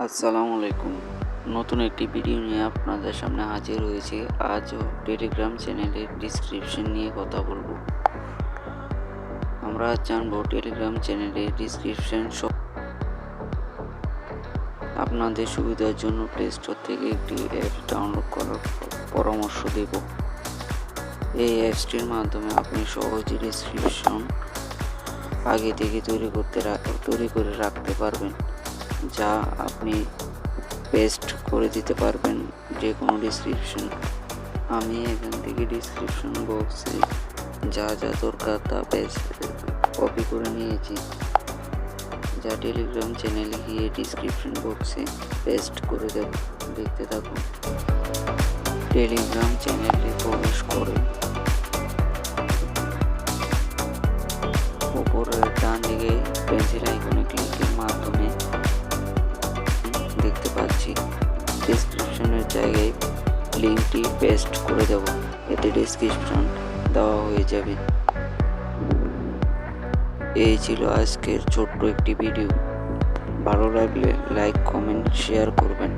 আসসালামু আলাইকুম। নতুন একটি ভিডিও নিয়ে আপনাদের সামনে হাজির হয়েছি। আজও টেলিগ্রাম চ্যানেলের ডিসক্রিপশন নিয়ে কথা বলবো। আমরা আজ জানবো টেলিগ্রাম চ্যানেলের ডিসক্রিপশন আপনাদের সুবিধার জন্য প্লে স্টোর থেকে একটি অ্যাপ ডাউনলোড করার পরামর্শ দেব। এই অ্যাপসটির মাধ্যমে আপনি সহজে ডিসক্রিপশন আগে থেকে তৈরি করে রাখতে পারবেন, যা আপনি পেস্ট করে দিতে পারবেন যে কোনো ডিসক্রিপশন। আমি এখান থেকে ডিসক্রিপশন বক্সে যা যা দরকার তা কপি করে নিয়েছি, যা টেলিগ্রাম চ্যানেলে গিয়ে ডিসক্রিপশন বক্সে পেস্ট করে দেব। দেখতে থাকুন। টেলিগ্রাম চ্যানেলে প্রবেশ করে উপরের ডান দিকে পেন্সিল আইকনে ক্লিকের মাধ্যমে দেখতে পাচ্ছি ডিসক্রিপশনের জায়গায় লিঙ্কটি পেস্ট করে দেব। এতে ডিসক্রিপশন দেওয়া হয়ে যাবে। এই ছিল আজকের ছোট্ট একটি ভিডিও। ভালো লাগলে লাইক, কমেন্ট, শেয়ার করবেন।